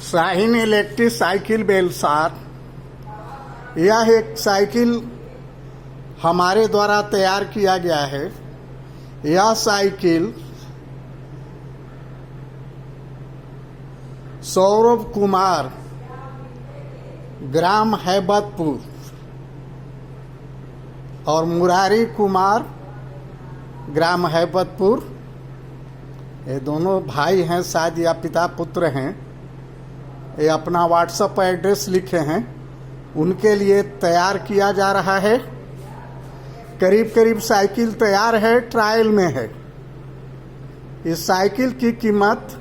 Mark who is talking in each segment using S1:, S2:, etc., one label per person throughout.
S1: Shaheen electric cycle Belsar. यह एक cycle हमारे द्वारा तैयार किया गया है। यह साइकिल सौरभ कुमार, ग्राम हैबतपुर, और मुरारी कुमार, ग्राम हैबतपुर, ये दोनों भाई हैं, शायद या पिता पुत्र हैं। ये अपना व्हाट्सएप एड्रेस लिखे हैं, उनके लिए तैयार किया जा रहा है। करीब करीब साइकिल तैयार है, ट्रायल में है। इस साइकिल की कीमत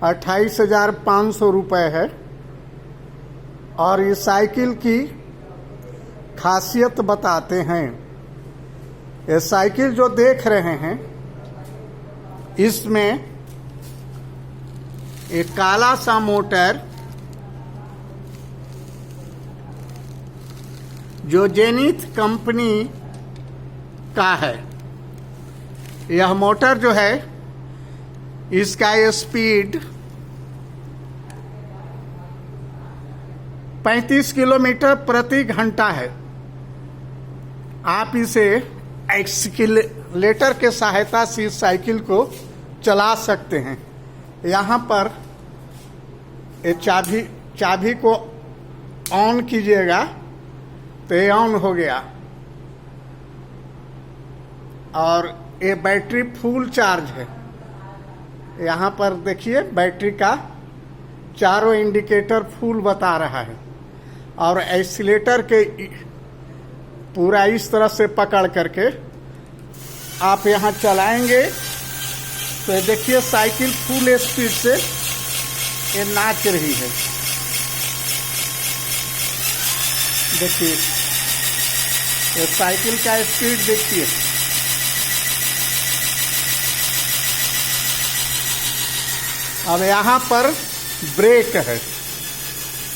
S1: 28,500 रुपये है। और इस साइकिल की खासियत बताते हैं। ये साइकिल जो देख रहे हैं, इसमें एक काला सा मोटर जो जेनिथ कंपनी का है। यह मोटर जो है, इसका स्पीड 35 किलोमीटर प्रति घंटा है। आप इसे एक्सीलेटर के सहायता से इस साइकिल को चला सकते हैं। यहाँ पर ये चाबी को ऑन कीजिएगा तो ये ऑन हो गया। और ये बैटरी फुल चार्ज है। यहाँ पर देखिए, बैटरी का चारों इंडिकेटर फुल बता रहा है। और एक्सीलेटर के पूरा इस तरह से पकड़ करके आप यहाँ चलाएंगे तो देखिए साइकिल फुल स्पीड से ये नाच रही है। देखिए ये साइकिल का स्पीड देखिए। अब यहाँ पर ब्रेक है।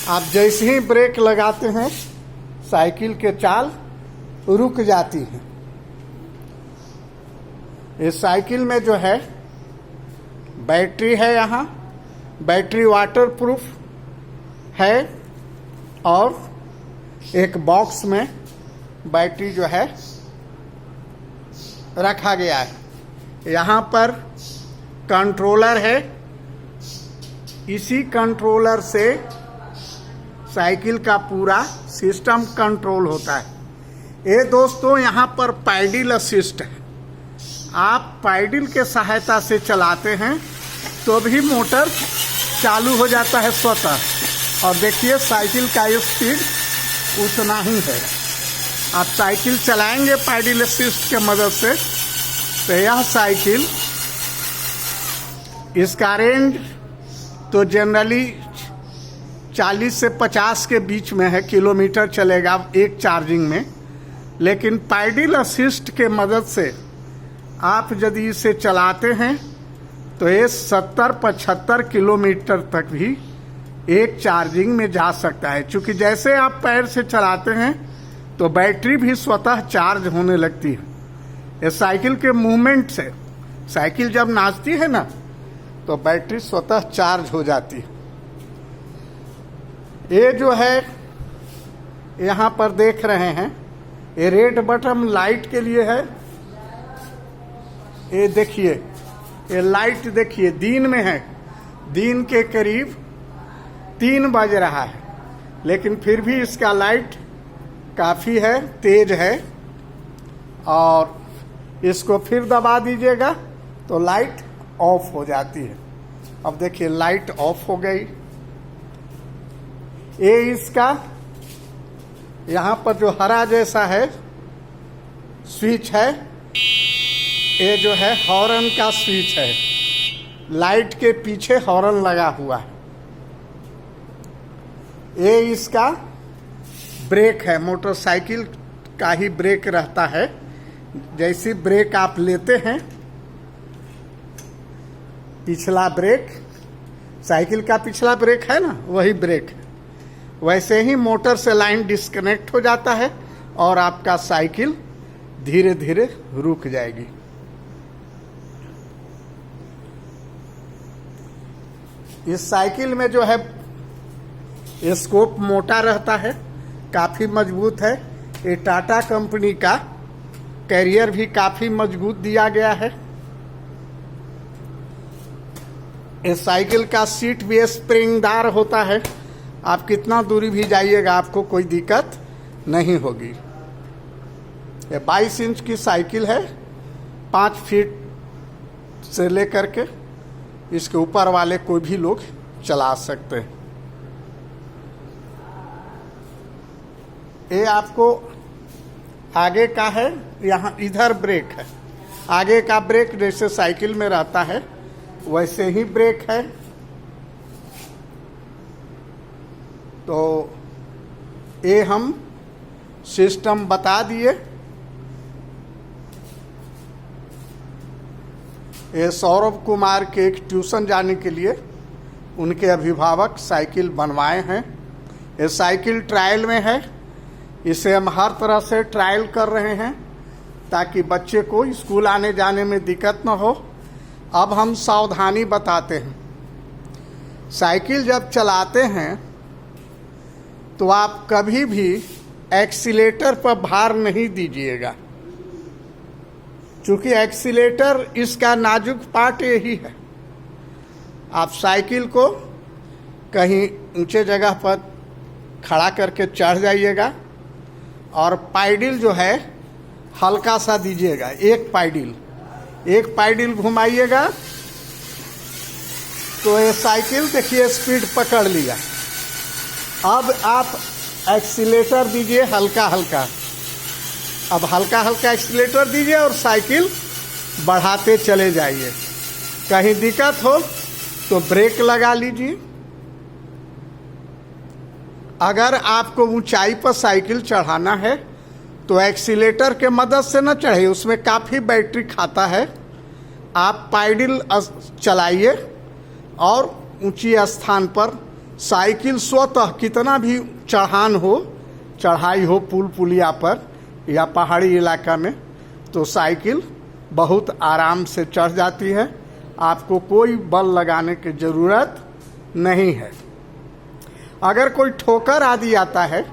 S1: आप जैसे ही ब्रेक लगाते हैं, साइकिल के चाल रुक जाती है। इस साइकिल में जो है बैटरी है, यहाँ बैटरी वाटरप्रूफ है। और एक बॉक्स में बैटरी जो है रखा गया है। यहाँ पर कंट्रोलर है। इसी कंट्रोलर से साइकिल का पूरा सिस्टम कंट्रोल होता है। ये दोस्तों, यहाँ पर पैडल असिस्ट है। आप पैडल के सहायता से चलाते हैं तो भी मोटर चालू हो जाता है स्वतः। और देखिए साइकिल का स्पीड उतना ही है। आप साइकिल चलाएंगे पैडल असिस्ट के मदद से तो यह साइकिल, इसका रेंज तो जनरली 40 से 50 के बीच में है, किलोमीटर चलेगा एक चार्जिंग में। लेकिन पैडल असिस्ट के मदद से आप यदि इसे चलाते हैं तो ये 70-75 किलोमीटर तक भी एक चार्जिंग में जा सकता है। क्योंकि जैसे आप पैर से चलाते हैं तो बैटरी भी स्वतः चार्ज होने लगती है। ये साइकिल के मूवमेंट से, साइकिल जब नाचती है ना, तो बैटरी स्वतः चार्ज हो जाती है। ये जो है यहाँ पर देख रहे हैं, ये रेड बटन लाइट के लिए है। ये देखिए, ये लाइट देखिए दिन में है। दिन के करीब 3 बज रहा है, लेकिन फिर भी इसका लाइट काफ़ी है, तेज है। और इसको फिर दबा दीजिएगा तो लाइट ऑफ हो जाती है। अब देखिए लाइट ऑफ हो गई। ये इसका यहाँ पर जो हरा जैसा है स्विच है, ये जो है हॉर्न का स्विच है। लाइट के पीछे हॉर्न लगा हुआ है। ये इसका ब्रेक है, मोटरसाइकिल का ही ब्रेक रहता है। जैसे ब्रेक आप लेते हैं, पिछला ब्रेक, साइकिल का पिछला ब्रेक है ना, वही ब्रेक है। वैसे ही मोटर से लाइन डिस्कनेक्ट हो जाता है और आपका साइकिल धीरे धीरे रुक जाएगी। इस साइकिल में जो है स्कोप मोटा रहता है, काफ़ी मजबूत है। ये टाटा कंपनी का कैरियर भी काफ़ी मजबूत दिया गया है। इस साइकिल का सीट भी स्प्रिंगदार होता है। आप कितना दूरी भी जाइएगा आपको कोई दिक्कत नहीं होगी। ये 22 इंच की साइकिल है। 5 फीट से लेकर के इसके ऊपर वाले कोई भी लोग चला सकते हैं। ये आपको आगे का है, यहाँ इधर ब्रेक है। आगे का ब्रेक जैसे साइकिल में रहता है वैसे ही ब्रेक है। तो ये हम सिस्टम बता दिए। ये सौरभ कुमार के एक ट्यूशन जाने के लिए उनके अभिभावक साइकिल बनवाए हैं। ये साइकिल ट्रायल में है। इसे हम हर तरह से ट्रायल कर रहे हैं ताकि बच्चे को स्कूल आने जाने में दिक्कत न हो। अब हम सावधानी बताते हैं। साइकिल जब चलाते हैं तो आप कभी भी एक्सीलेटर पर भार नहीं दीजिएगा, क्योंकि एक्सीलेटर इसका नाजुक पार्ट यही है। आप साइकिल को कहीं ऊंचे जगह पर खड़ा करके चढ़ जाइएगा और पैडल जो है हल्का सा दीजिएगा। एक पैडल घुमाइएगा तो ये साइकिल देखिए स्पीड पकड़ लिया। अब आप एक्सीलेटर दीजिए हल्का हल्का। अब हल्का हल्का एक्सीलेटर दीजिए और साइकिल बढ़ाते चले जाइए। कहीं दिक्कत हो तो ब्रेक लगा लीजिए। अगर आपको ऊंचाई पर साइकिल चढ़ाना है तो एक्सीलेटर के मदद से न चढ़े, उसमें काफ़ी बैटरी खाता है। आप पैडल चलाइए और ऊंची स्थान पर साइकिल स्वतः कितना भी चढ़ाई हो पुल पुलिया पर या पहाड़ी इलाका में, तो साइकिल बहुत आराम से चढ़ जाती है। आपको कोई बल लगाने की ज़रूरत नहीं है। अगर कोई ठोकर आदि आता है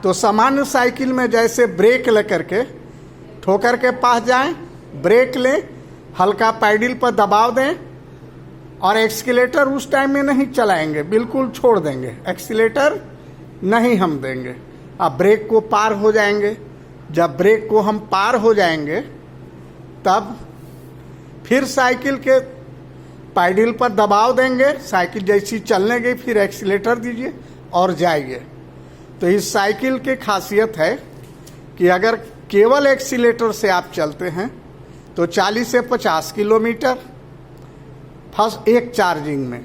S1: तो सामान्य साइकिल में जैसे ब्रेक लेकर के ठोकर के पास जाएं, ब्रेक लें, हल्का पैडल पर दबाव दें और एक्सीलेटर उस टाइम में नहीं चलाएंगे, बिल्कुल छोड़ देंगे। एक्सीलेटर नहीं हम देंगे। अब ब्रेक को पार हो जाएंगे। जब ब्रेक को हम पार हो जाएंगे तब फिर साइकिल के पैडल पर दबाव देंगे। साइकिल जैसी चलने गई फिर एक्सीलेटर दीजिए और जाइए। तो इस साइकिल की खासियत है कि अगर केवल एक्सीलेटर से आप चलते हैं तो 40 से 50 किलोमीटर फर्स्ट एक चार्जिंग में,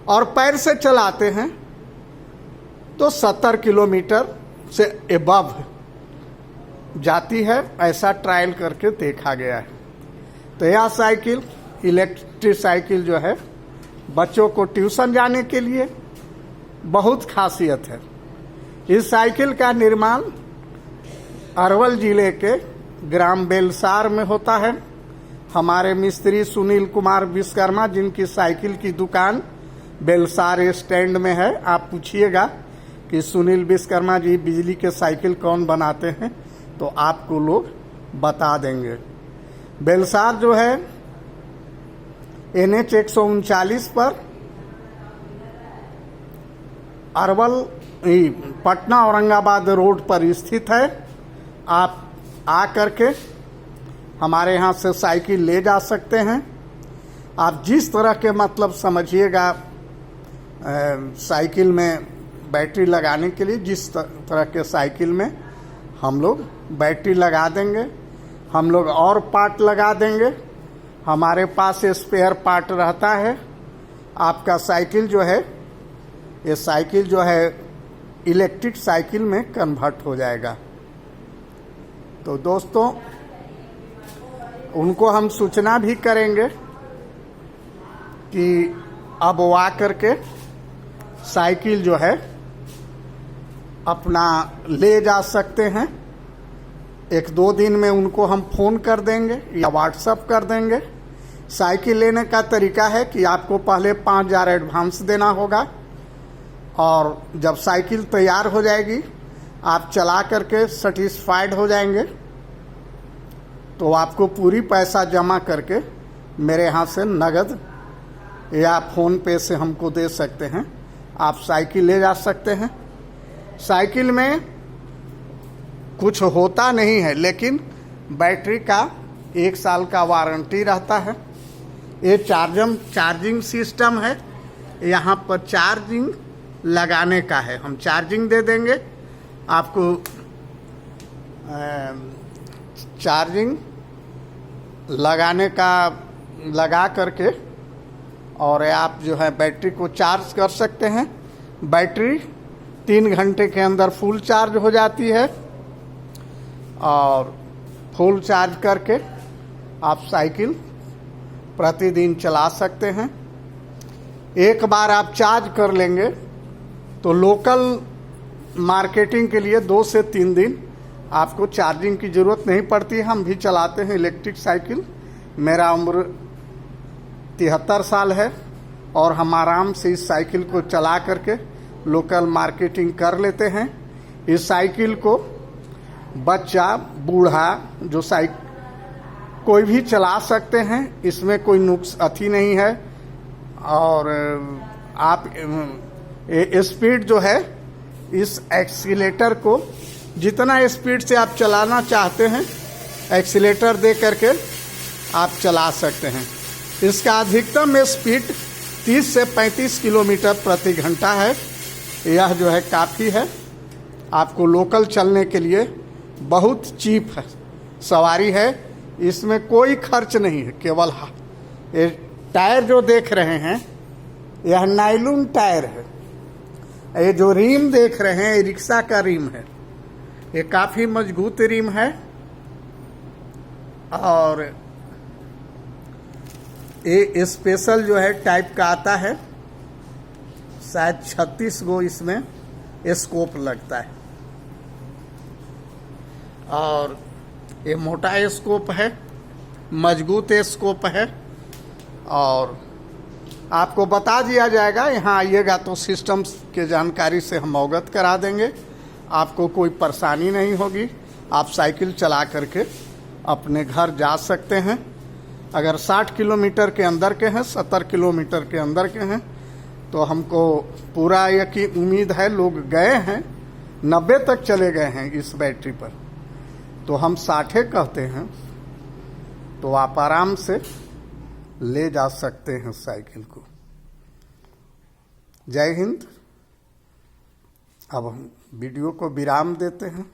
S1: और पैर से चलाते हैं तो 70 किलोमीटर से एबव जाती है। ऐसा ट्रायल करके देखा गया है। तो यह साइकिल इलेक्ट्रिक साइकिल जो है बच्चों को ट्यूशन जाने के लिए बहुत खासियत है। इस साइकिल का निर्माण अरवल जिले के ग्राम बेलसार में होता है। हमारे मिस्त्री सुनील कुमार विश्वकर्मा, जिनकी साइकिल की दुकान बेलसार स्टैंड में है, आप पूछिएगा कि सुनील विश्वकर्मा जी बिजली के साइकिल कौन बनाते हैं तो आपको लोग बता देंगे। बेलसार जो है NH 139 पर अरवल पटना औरंगाबाद रोड पर स्थित है। आप आ करके हमारे यहाँ से साइकिल ले जा सकते हैं। आप जिस तरह के मतलब समझिएगा साइकिल में बैटरी लगाने के लिए, जिस तरह के साइकिल में हम लोग बैटरी लगा देंगे, हम लोग और पार्ट लगा देंगे। हमारे पास स्पेयर पार्ट रहता है। आपका साइकिल जो है, ये साइकिल जो है इलेक्ट्रिक साइकिल में कन्वर्ट हो जाएगा। तो दोस्तों, उनको हम सूचना भी करेंगे कि अब वो आ करके साइकिल जो है अपना ले जा सकते हैं। 1-2 दिन में उनको हम फ़ोन कर देंगे या व्हाट्सएप कर देंगे साइकिल लेने का तरीका है कि आपको पहले 5,000 एडवांस देना होगा, और जब साइकिल तैयार हो जाएगी आप चला करके सेटिस्फाइड हो जाएंगे तो आपको पूरी पैसा जमा करके मेरे यहाँ से नगद या फ़ोन पे से हमको दे सकते हैं। आप साइकिल ले जा सकते हैं। साइकिल में कुछ होता नहीं है, लेकिन बैटरी का 1 साल का वारंटी रहता है। ये चार्जिंग सिस्टम है। यहाँ पर चार्जिंग लगाने का है, हम चार्जिंग दे देंगे आपको। चार्जिंग लगाने का लगा करके और आप जो है बैटरी को चार्ज कर सकते हैं। बैटरी 3 घंटे के अंदर फुल चार्ज हो जाती है, और फुल चार्ज करके आप साइकिल प्रतिदिन चला सकते हैं। एक बार आप चार्ज कर लेंगे तो लोकल मार्केटिंग के लिए 2 से 3 दिन आपको चार्जिंग की ज़रूरत नहीं पड़ती। हम भी चलाते हैं इलेक्ट्रिक साइकिल। मेरा उम्र 73 साल है और हम आराम से इस साइकिल को चला करके लोकल मार्केटिंग कर लेते हैं। इस साइकिल को बच्चा बूढ़ा जो कोई भी चला सकते हैं, इसमें कोई नुक्स नहीं है। और आप स्पीड जो है, इस एक्सीलेटर को जितना स्पीड से आप चलाना चाहते हैं एक्सीलेटर दे करके आप चला सकते हैं। इसका अधिकतम स्पीड 30 से 35 किलोमीटर प्रति घंटा है। यह जो है काफ़ी है, आपको लोकल चलने के लिए बहुत चीप है सवारी है। इसमें कोई खर्च नहीं है, केवल ये टायर जो देख रहे हैं यह नायलॉन टायर है। ये जो रिम देख रहे हैं ये रिक्शा का रिम है। ये काफ़ी मजबूत रिम है, और ये स्पेशल जो है टाइप का आता है। शायद 36 गो इसमें स्कोप लगता है, और ये मोटा स्कोप है, मजबूत स्कोप है। और आपको बता दिया जाएगा, यहाँ आइएगा तो सिस्टम्स के जानकारी से हम अवगत करा देंगे। आपको कोई परेशानी नहीं होगी। आप साइकिल चला करके अपने घर जा सकते हैं। अगर 60 किलोमीटर के अंदर के हैं, 70 किलोमीटर के अंदर के हैं, तो हमको पूरा यकीन उम्मीद है, लोग गए हैं 90 तक चले गए हैं इस बैटरी पर, तो हम 60 कहते हैं। तो आप आराम से ले जा सकते हैं साइकिल को। जय हिंद। अब हम वीडियो को विराम देते हैं।